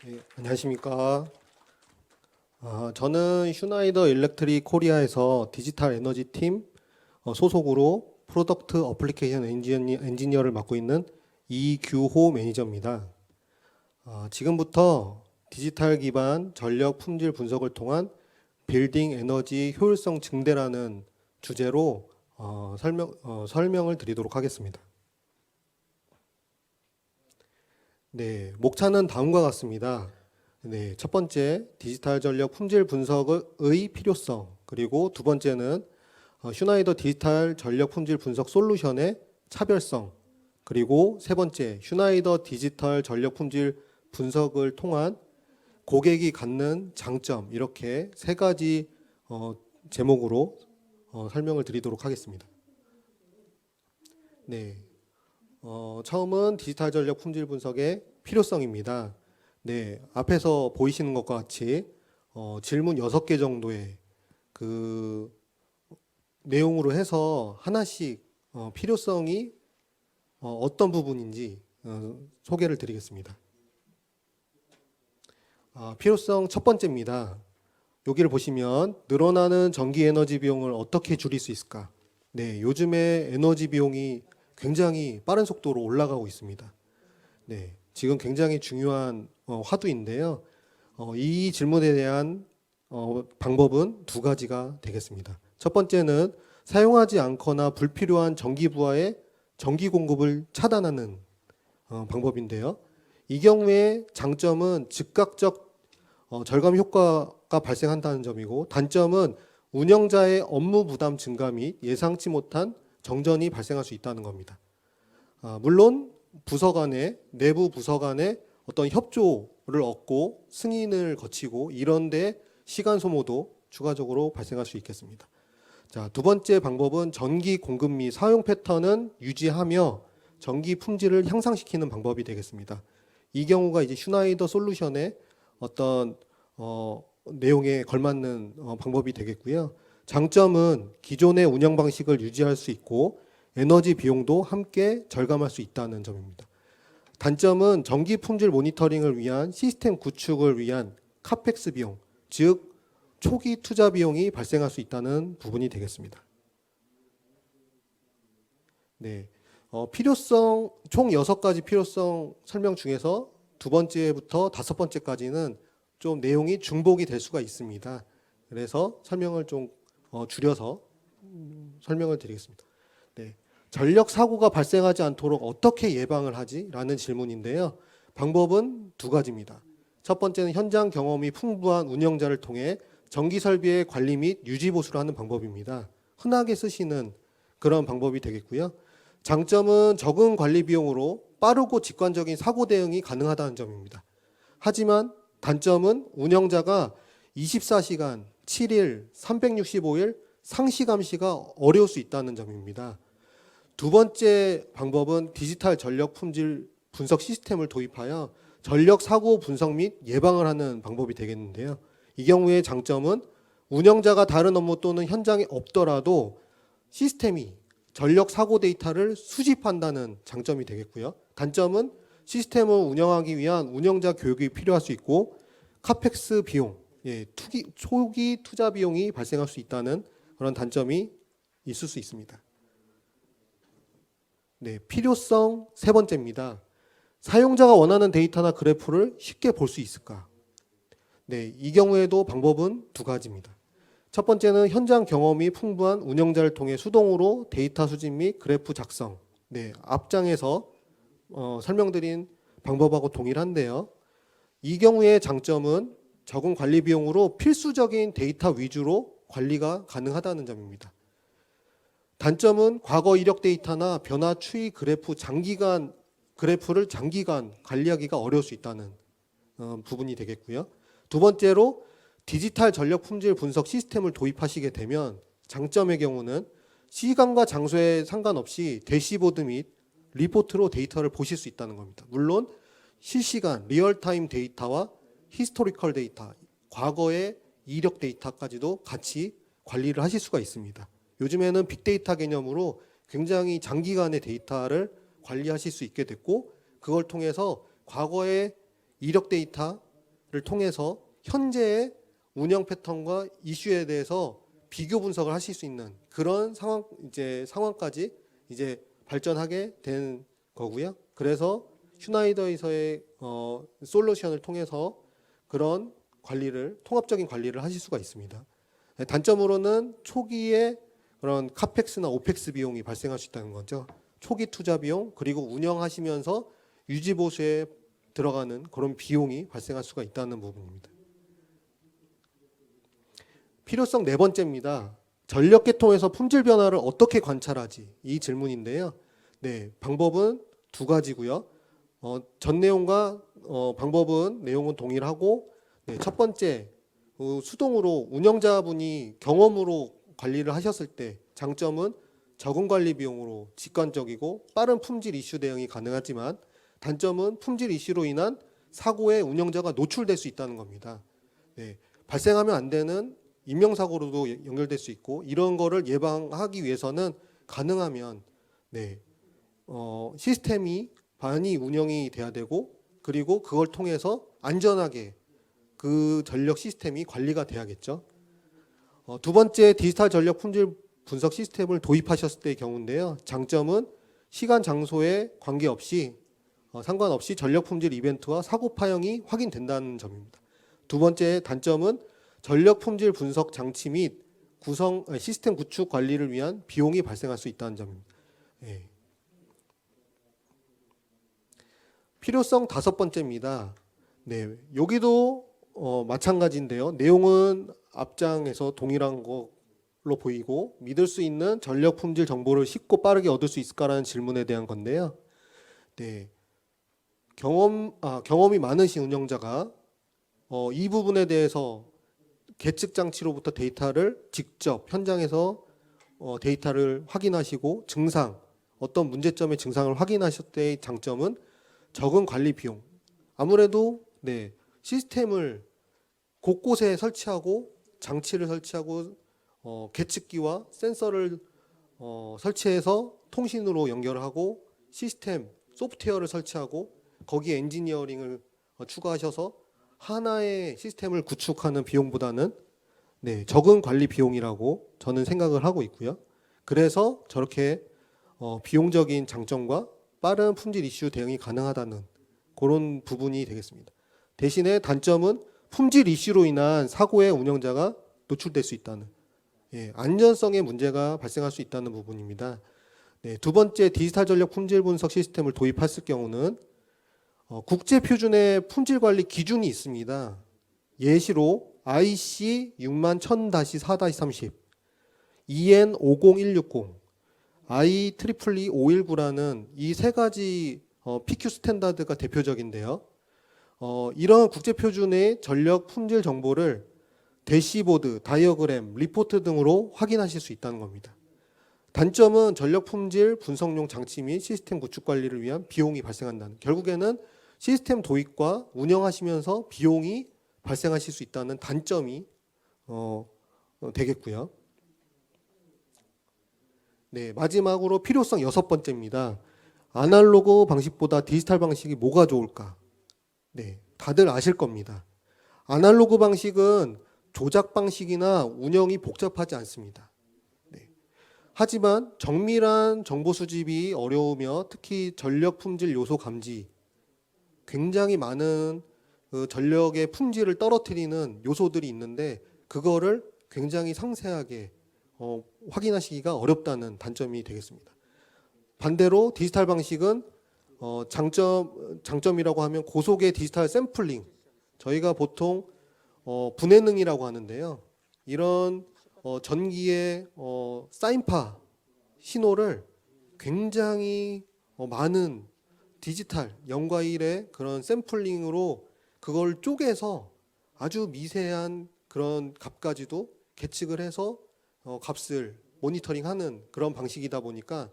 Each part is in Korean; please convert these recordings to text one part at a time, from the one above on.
네, 안녕하십니까. 저는 슈나이더 일렉트릭 코리아에서 디지털 에너지 팀 소속으로 프로덕트 어플리케이션 엔지니어를 맡고 있는 이규호 매니저입니다. 지금부터 디지털 기반 전력 품질 분석을 통한 빌딩 에너지 효율성 증대라는 주제로 설명을 드리도록 하겠습니다. 네, 목차는 다음과 같습니다. 네, 첫 번째, 디지털 전력 품질 분석의 필요성, 그리고 두 번째는 슈나이더 디지털 전력 품질 분석 솔루션의 차별성, 그리고 세 번째, 슈나이더 디지털 전력 품질 분석을 통한 고객이 갖는 장점, 이렇게 세 가지 제목으로 설명을 드리도록 하겠습니다. 네. 처음은 디지털 전력 품질 분석의 필요성입니다. 네, 앞에서 보이시는 것과 같이 질문 6개 정도의 그 내용으로 해서 하나씩 필요성이 어떤 부분인지 소개를 드리겠습니다. 필요성 첫 번째입니다. 여기를 보시면 늘어나는 전기 에너지 비용을 어떻게 줄일 수 있을까? 네, 요즘에 에너지 비용이 굉장히 빠른 속도로 올라가고 있습니다. 네, 지금 굉장히 중요한 화두인데요. 이 질문에 대한 방법은 두 가지가 되겠습니다. 첫 번째는 사용하지 않거나 불필요한 전기 부하의 전기 공급을 차단하는 방법인데요. 이 경우에 장점은 즉각적 절감 효과가 발생한다는 점이고, 단점은 운영자의 업무 부담 증가 및 예상치 못한 정전이 발생할 수 있다는 겁니다. 물론 부서 간에, 내부 부서 간에 어떤 협조를 얻고 승인을 거치고 이런데 시간 소모도 추가적으로 발생할 수 있겠습니다. 자, 두 번째 방법은 전기 공급 및 사용 패턴은 유지하며 전기 품질을 향상시키는 방법이 되겠습니다. 이 경우가 이제 슈나이더 솔루션의 어떤 내용에 걸맞는 방법이 되겠고요. 장점은 기존의 운영 방식을 유지할 수 있고 에너지 비용도 함께 절감할 수 있다는 점입니다. 단점은 전기 품질 모니터링을 위한 시스템 구축을 위한 카펙스 비용, 즉 초기 투자 비용이 발생할 수 있다는 부분이 되겠습니다. 네, 필요성 총 6가지 필요성 설명 중에서 두 번째부터 다섯 번째까지는 좀 내용이 중복이 될 수가 있습니다. 그래서 설명을 좀 줄여서 설명을 드리겠습니다. 네, 전력 사고가 발생하지 않도록 어떻게 예방을 하지? 라는 질문인데요. 방법은 두 가지입니다. 첫 번째는 현장 경험이 풍부한 운영자를 통해 전기 설비의 관리 및 유지 보수를 하는 방법입니다. 흔하게 쓰시는 그런 방법이 되겠고요. 장점은 적은 관리 비용으로 빠르고 직관적인 사고 대응이 가능하다는 점입니다. 하지만 단점은 운영자가 24시간, 7일, 365일 상시 감시가 어려울 수 있다는 점입니다. 두 번째 방법은 디지털 전력 품질 분석 시스템을 도입하여 전력 사고 분석 및 예방을 하는 방법이 되겠는데요. 이 경우의 장점은 운영자가 다른 업무 또는 현장에 없더라도 시스템이 전력 사고 데이터를 수집한다는 장점이 되겠고요. 단점은 시스템을 운영하기 위한 운영자 교육이 필요할 수 있고 카펙스 비용, 초기 투자 비용이 발생할 수 있다는 그런 단점이 있을 수 있습니다. 네, 필요성 세 번째입니다. 사용자가 원하는 데이터나 그래프를 쉽게 볼 수 있을까? 네, 이 경우에도 방법은 두 가지입니다. 첫 번째는 현장 경험이 풍부한 운영자를 통해 수동으로 데이터 수집 및 그래프 작성. 네, 앞장에서 설명드린 방법하고 동일한데요. 이 경우의 장점은 적은 관리 비용으로 필수적인 데이터 위주로 관리가 가능하다는 점입니다. 단점은 과거 이력 데이터나 변화 추이 그래프를 장기간 관리하기가 어려울 수 있다는 부분이 되겠고요. 두 번째로 디지털 전력 품질 분석 시스템을 도입하시게 되면 장점의 경우는 시간과 장소에 상관없이 대시보드 및 리포트로 데이터를 보실 수 있다는 겁니다. 물론 실시간 리얼타임 데이터와 히스토리컬 데이터, 과거의 이력 데이터까지도 같이 관리를 하실 수가 있습니다. 요즘에는 빅데이터 개념으로 굉장히 장기간의 데이터를 관리하실 수 있게 됐고 그걸 통해서 과거의 이력 데이터를 통해서 현재의 운영 패턴과 이슈에 대해서 비교 분석을 하실 수 있는 그런 상황까지 이제 발전하게 된 거고요. 그래서 슈나이더에서의 솔루션을 통해서 그런 관리를 통합적인 관리를 하실 수가 있습니다. 단점으로는 초기에 그런 카펙스나 오펙스 비용이 발생할 수 있다는 거죠. 초기 투자 비용 그리고 운영하시면서 유지 보수에 들어가는 그런 비용이 발생할 수가 있다는 부분입니다. 필요성 네 번째입니다. 전력 계통에서 품질 변화를 어떻게 관찰하지? 이 질문인데요. 네, 방법은 두 가지고요. 전 내용과 방법은 내용은 동일하고 네, 첫 번째 수동으로 운영자분이 경험으로 관리를 하셨을 때 장점은 적은 관리 비용으로 직관적이고 빠른 품질 이슈 대응이 가능하지만 단점은 품질 이슈로 인한 사고에 운영자가 노출될 수 있다는 겁니다. 네, 발생하면 안 되는 인명사고로도 연결될 수 있고 이런 거를 예방하기 위해서는 가능하면 네, 시스템이 많이 운영이 돼야 되고 그리고 그걸 통해서 안전하게 그 전력 시스템이 관리가 돼야겠죠. 두 번째 디지털 전력 품질 분석 시스템을 도입하셨을 때의 경우인데요. 장점은 시간 장소에 관계없이 상관없이 전력 품질 이벤트와 사고 파형이 확인된다는 점입니다. 두 번째 단점은 전력 품질 분석 장치 및 시스템 구축 관리를 위한 비용이 발생할 수 있다는 점입니다. 네. 필요성 다섯 번째입니다. 네, 여기도 마찬가지인데요. 내용은 앞장에서 동일한 걸로 보이고 믿을 수 있는 전력 품질 정보를 쉽고 빠르게 얻을 수 있을까라는 질문에 대한 건데요. 네, 경험이 많으신 운영자가 이 부분에 대해서 계측 장치로부터 데이터를 직접 현장에서 데이터를 확인하시고 어떤 문제점의 증상을 확인하실 때의 장점은 적은 관리 비용. 아무래도 네, 시스템을 곳곳에 설치하고 장치를 설치하고 계측기와 센서를 설치해서 통신으로 연결을 하고 시스템 소프트웨어를 설치하고 거기에 엔지니어링을 추가하셔서 하나의 시스템을 구축하는 비용보다는 네, 적은 관리 비용이라고 저는 생각을 하고 있고요. 그래서 저렇게 비용적인 장점과 빠른 품질 이슈 대응이 가능하다는 그런 부분이 되겠습니다. 대신에 단점은 품질 이슈로 인한 사고에 운영자가 노출될 수 있다는 안전성의 문제가 발생할 수 있다는 부분입니다. 네, 두 번째 디지털 전력 품질 분석 시스템을 도입했을 경우는 국제 표준의 품질 관리 기준이 있습니다. 예시로 IC 61000-4-30, EN 50160, IEEE 519라는 이 세 가지 PQ 스탠다드가 대표적인데요. 이런 국제 표준의 전력 품질 정보를 대시보드, 다이어그램, 리포트 등으로 확인하실 수 있다는 겁니다. 단점은 전력 품질 분석용 장치 및 시스템 구축 관리를 위한 비용이 발생한다는, 결국에는 시스템 도입과 운영하시면서 비용이 발생하실 수 있다는 단점이 되겠고요. 네, 마지막으로 필요성 여섯 번째입니다. 아날로그 방식보다 디지털 방식이 뭐가 좋을까? 네, 다들 아실 겁니다. 아날로그 방식은 조작 방식이나 운영이 복잡하지 않습니다. 네. 하지만 정밀한 정보 수집이 어려우며 특히 전력 품질 요소 감지, 굉장히 많은 그 전력의 품질을 떨어뜨리는 요소들이 있는데 그거를 굉장히 상세하게 확인하시기가 어렵다는 단점이 되겠습니다. 반대로 디지털 방식은 장점이라고 하면 고속의 디지털 샘플링, 저희가 보통 분해능이라고 하는데요. 이런 전기의 사인파 신호를 굉장히 많은 디지털 0과 1의 그런 샘플링으로 그걸 쪼개서 아주 미세한 그런 값까지도 계측을 해서 값을 모니터링하는 그런 방식이다 보니까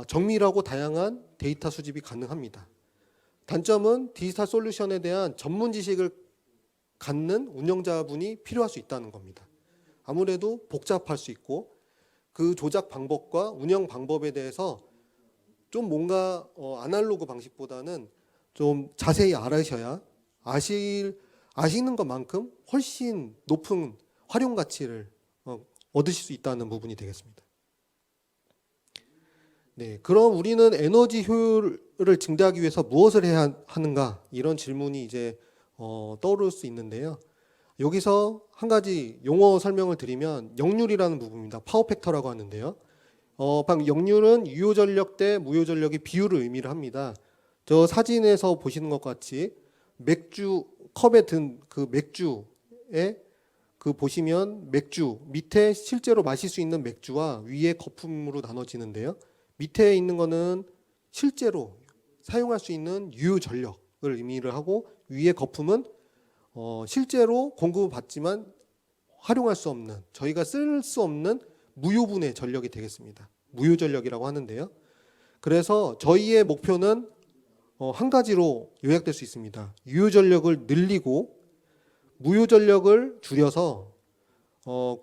정밀하고 다양한 데이터 수집이 가능합니다. 단점은 디지털 솔루션에 대한 전문 지식을 갖는 운영자분이 필요할 수 있다는 겁니다. 아무래도 복잡할 수 있고 그 조작 방법과 운영 방법에 대해서 좀 뭔가 아날로그 방식보다는 좀 자세히 알으셔야 아시는 것만큼 훨씬 높은 활용 가치를 얻으실 수 있다는 부분이 되겠습니다. 네, 그럼 우리는 에너지 효율을 증대하기 위해서 무엇을 해야 하는가? 이런 질문이 이제 떠오를 수 있는데요. 여기서 한 가지 용어 설명을 드리면 역률이라는 부분입니다. 파워 팩터라고 하는데요. 방금 역률은 유효전력 대 무효전력의 비율을 의미를 합니다. 저 사진에서 보시는 것 같이 맥주 컵에 든 그 맥주에 그 보시면 맥주 밑에 실제로 마실 수 있는 맥주와 위에 거품으로 나눠지는데요. 밑에 있는 거는 실제로 사용할 수 있는 유효전력을 의미를 하고 위에 거품은 실제로 공급을 받지만 활용할 수 없는 저희가 쓸 수 없는 무효분의 전력이 되겠습니다. 무효전력이라고 하는데요. 그래서 저희의 목표는 한 가지로 요약될 수 있습니다. 유효전력을 늘리고 무효전력을 줄여서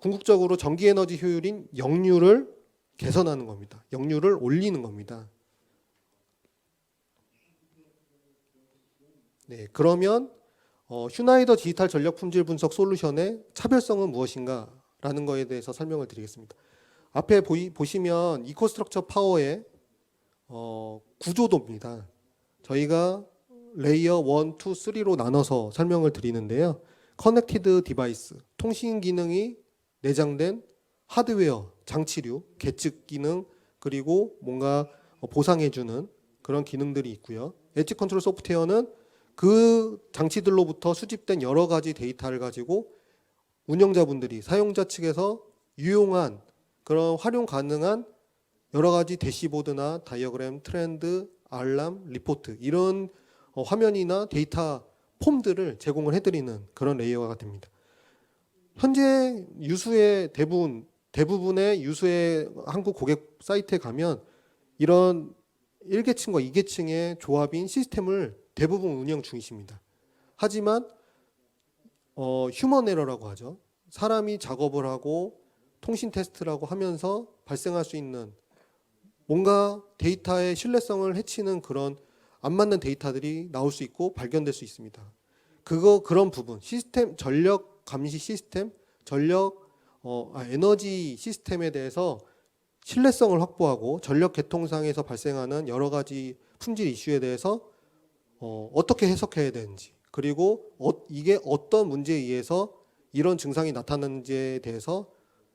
궁극적으로 전기에너지 효율인 역률을 개선하는 겁니다. 역률을 올리는 겁니다. 네, 그러면 슈나이더 디지털 전력 품질 분석 솔루션의 차별성은 무엇인가 라는 거에 대해서 설명을 드리겠습니다. 앞에 보시면 이코스트럭처 파워의 구조도입니다. 저희가 레이어 1, 2, 3로 나눠서 설명을 드리는데요. 커넥티드 디바이스, 통신 기능이 내장된 하드웨어, 장치류, 계측 기능, 그리고 뭔가 보상해주는 그런 기능들이 있고요. 엣지 컨트롤 소프트웨어는 그 장치들로부터 수집된 여러 가지 데이터를 가지고 운영자분들이 사용자 측에서 유용한 그런 활용 가능한 여러 가지 대시보드나 다이어그램, 트렌드, 알람, 리포트 이런 화면이나 데이터 폼들을 제공을 해드리는 그런 레이어가 됩니다. 현재 유수의 대부분의 유수의 한국 고객 사이트에 가면 이런 1계층과 2계층의 조합인 시스템을 대부분 운영 중이십니다. 하지만 휴먼 에러라고 하죠. 사람이 작업을 하고 통신 테스트라고 하면서 발생할 수 있는 뭔가 데이터의 신뢰성을 해치는 그런 안 맞는 데이터들이 나올 수 있고 발견될 수 있습니다. 그런 부분, 시스템, 전력 감시 시스템, 에너지 시스템에 대해서 신뢰성을 확보하고 전력 개통상에서 발생하는 여러 가지 품질 이슈에 대해서 어떻게 해석해야 되는지, 그리고 이게 어떤 문제에 의해서 이런 증상이 나타나는지에 대해서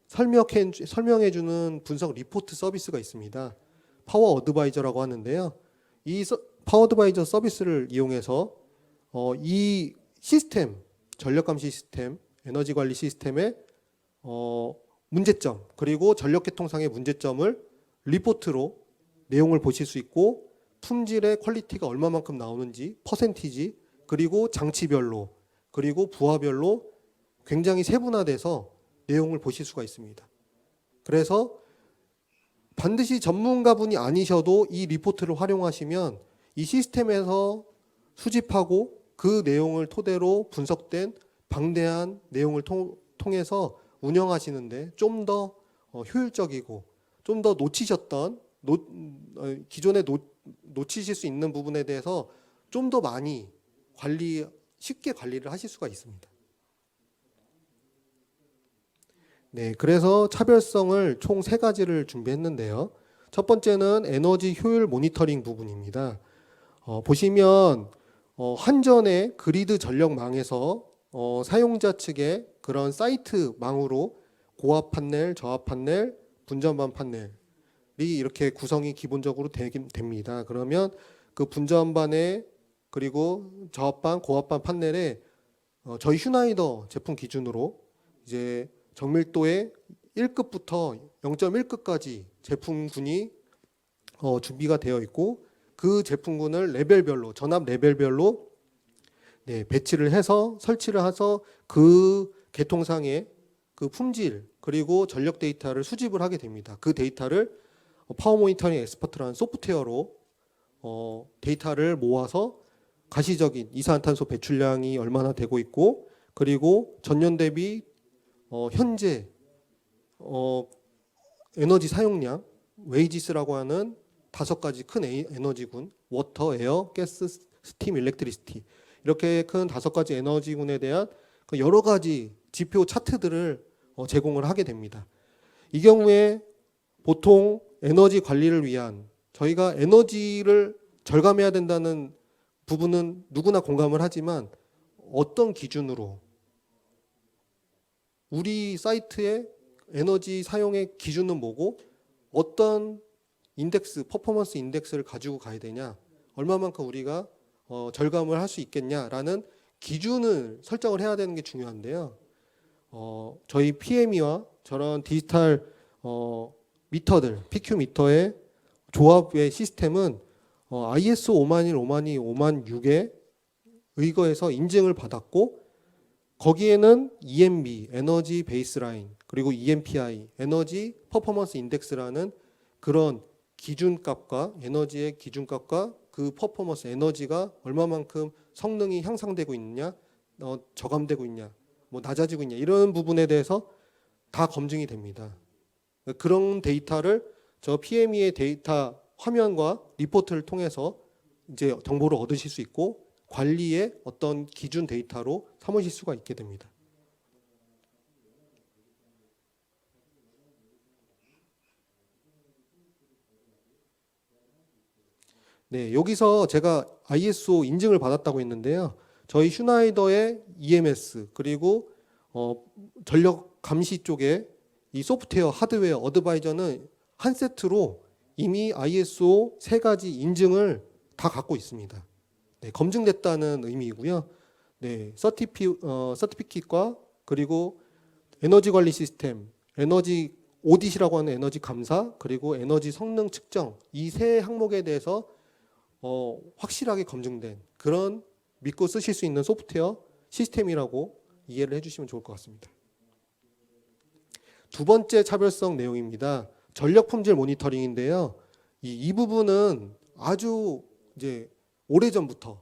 설명해주는 분석 리포트 서비스가 있습니다. 파워 어드바이저라고 하는데요. 이 파워 어드바이저 서비스를 이용해서 이 시스템, 전력감시 시스템, 에너지 관리 시스템의 문제점, 그리고 전력계통상의 문제점을 리포트로 내용을 보실 수 있고 품질의 퀄리티가 얼마만큼 나오는지, 퍼센티지, 그리고 장치별로, 그리고 부하별로 굉장히 세분화돼서 내용을 보실 수가 있습니다. 그래서 반드시 전문가분이 아니셔도 이 리포트를 활용하시면 이 시스템에서 수집하고 그 내용을 토대로 분석된 방대한 내용을 통해서 운영하시는데 좀 더 효율적이고 좀 더 놓치셨던 기존에 놓치실 수 있는 부분에 대해서 좀 더 많이 쉽게 관리를 하실 수가 있습니다. 네, 그래서 차별성을 총 3가지를 준비했는데요. 첫 번째는 에너지 효율 모니터링 부분입니다. 보시면 한전의 그리드 전력망에서 사용자 측의 그런 사이트 망으로 고압 판넬, 저압 판넬, 분전반 판넬이 이렇게 구성이 기본적으로 됩니다. 그러면 그 분전반에 그리고 저압반, 고압반 판넬에 저희 슈나이더 제품 기준으로 이제 정밀도의 1급부터 0.1급까지 제품군이 준비가 되어 있고 그 제품군을 레벨별로 전압 레벨별로 배치를 해서 설치를 해서 그 계통상의 그 품질 그리고 전력 데이터를 수집을 하게 됩니다. 그 데이터를 파워 모니터링 엑스퍼트라는 소프트웨어로 데이터를 모아서 가시적인 이산화탄소 배출량이 얼마나 되고 있고 그리고 전년 대비 현재 에너지 사용량 웨이지스라고 하는 다섯 가지 큰 에너지군, 워터, 에어, 가스, 스팀, 일렉트리시티, 이렇게 큰 다섯 가지 에너지군에 대한 그 여러 가지 지표 차트들을 제공을 하게 됩니다. 이 경우에 보통 에너지 관리를 위한, 저희가 에너지를 절감해야 된다는 부분은 누구나 공감을 하지만 어떤 기준으로, 우리 사이트의 에너지 사용의 기준은 뭐고 어떤 인덱스, 퍼포먼스 인덱스를 가지고 가야 되냐, 얼마만큼 우리가 절감을 할 수 있겠냐라는 기준을 설정을 해야 되는 게 중요한데요. 저희 PME와 저런 디지털 미터들, PQ 미터의 조합의 시스템은 ISO 50001, 50002, 50006에 의거해서 인증을 받았고, 거기에는 EMB, 에너지 베이스라인, 그리고 EMPI, 에너지 퍼포먼스 인덱스라는 그런 기준값과, 에너지의 기준값과 그 퍼포먼스, 에너지가 얼마만큼 성능이 향상되고 있느냐, 저감되고 있냐, 뭐 낮아지고 있냐, 이런 부분에 대해서 다 검증이 됩니다. 그런 데이터를 저 PME의 데이터 화면과 리포트를 통해서 이제 정보를 얻으실 수 있고 관리의 어떤 기준 데이터로 삼으실 수가 있게 됩니다. 네, 여기서 제가 ISO 인증을 받았다고 했는데요. 저희 슈나이더의 EMS 그리고 전력 감시 쪽에 이 소프트웨어, 하드웨어, 어드바이저는 한 세트로 이미 ISO 세 가지 인증을 다 갖고 있습니다. 네, 검증됐다는 의미이고요. 네, 서티피킷과 그리고 에너지 관리 시스템, 에너지 오디시라고 하는 에너지 감사, 그리고 에너지 성능 측정, 이 세 항목에 대해서 확실하게 검증된 그런 믿고 쓰실 수 있는 소프트웨어 시스템이라고 이해를 해주시면 좋을 것 같습니다. 두 번째 차별성 내용입니다. 전력 품질 모니터링인데요. 이 부분은 아주 이제 오래전부터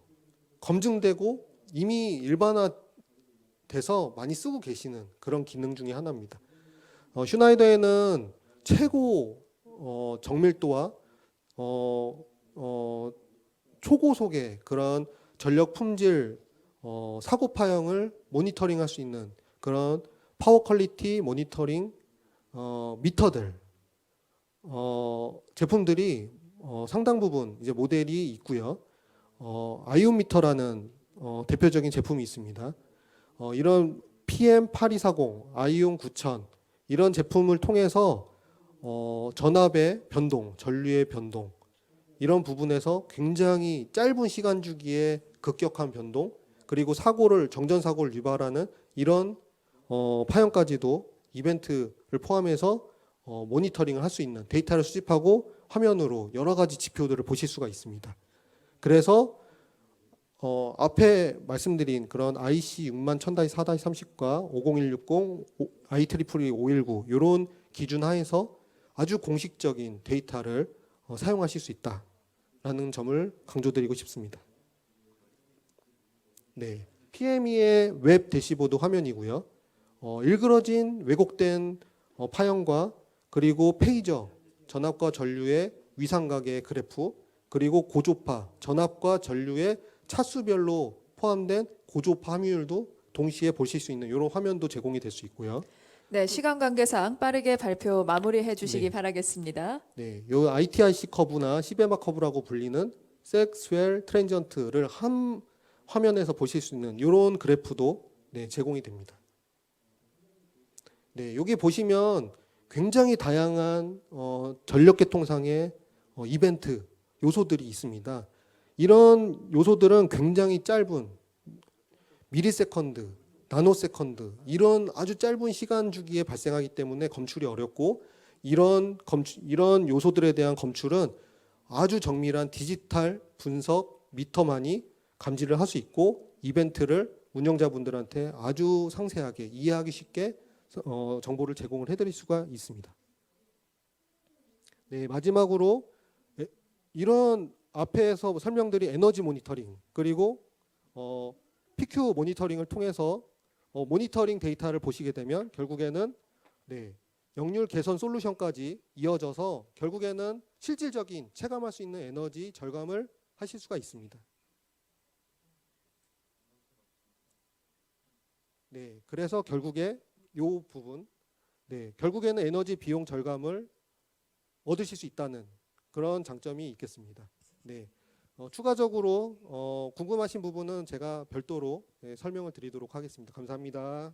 검증되고 이미 일반화돼서 많이 쓰고 계시는 그런 기능 중에 하나입니다. 슈나이더에는 최고 정밀도와 초고속의 그런 전력 품질 사고 파형을 모니터링할 수 있는 그런 파워 퀄리티 모니터링 미터들 제품들이 상당 부분 이제 모델이 있고요. 아이온 미터라는 대표적인 제품이 있습니다. 이런 PM8240, 아이온 9000 이런 제품을 통해서 전압의 변동, 전류의 변동 이런 부분에서 굉장히 짧은 시간 주기에 급격한 변동, 그리고 정전 사고를 유발하는 이런 파형까지도 이벤트를 포함해서 모니터링을 할 수 있는, 데이터를 수집하고 화면으로 여러 가지 지표들을 보실 수가 있습니다. 그래서 앞에 말씀드린 그런 IC 61000-4-30과 50160, IEEE 519 이런 기준 하에서 아주 공식적인 데이터를 사용하실 수 있다라는 점을 강조드리고 싶습니다. 네, PME의 웹 대시보드 화면이고요. 일그러진 왜곡된 파형과 그리고 페이저, 전압과 전류의 위상각의 그래프, 그리고 고조파, 전압과 전류의 차수별로 포함된 고조파 함유율도 동시에 보실 수 있는 이런 화면도 제공이 될 수 있고요. 네, 시간 관계상 빠르게 발표 마무리해 주시기 네. 바라겠습니다. 네, 요 ITIC 커브나 시베마 커브라고 불리는 섹스웰 트랜지언트를 한 화면에서 보실 수 있는 이런 그래프도 네, 제공이 됩니다. 네, 여기 보시면 굉장히 다양한 전력계통상의 이벤트 요소들이 있습니다. 이런 요소들은 굉장히 짧은 미리세컨드, 나노세컨드 이런 아주 짧은 시간 주기에 발생하기 때문에 검출이 어렵고, 이런 요소들에 대한 검출은 아주 정밀한 디지털 분석 미터만이 감지를 할 수 있고, 이벤트를 운영자분들한테 아주 상세하게 이해하기 쉽게 정보를 제공을 해드릴 수가 있습니다. 네, 마지막으로 이런 앞에서 설명드린 에너지 모니터링 그리고 PQ 모니터링을 통해서 모니터링 데이터를 보시게 되면 결국에는 네, 역률 개선 솔루션까지 이어져서 결국에는 실질적인 체감할 수 있는 에너지 절감을 하실 수가 있습니다. 네, 그래서 결국에 요 부분, 네, 결국에는 에너지 비용 절감을 얻으실 수 있다는 그런 장점이 있겠습니다. 네, 추가적으로 궁금하신 부분은 제가 별도로 설명을 드리도록 하겠습니다. 감사합니다.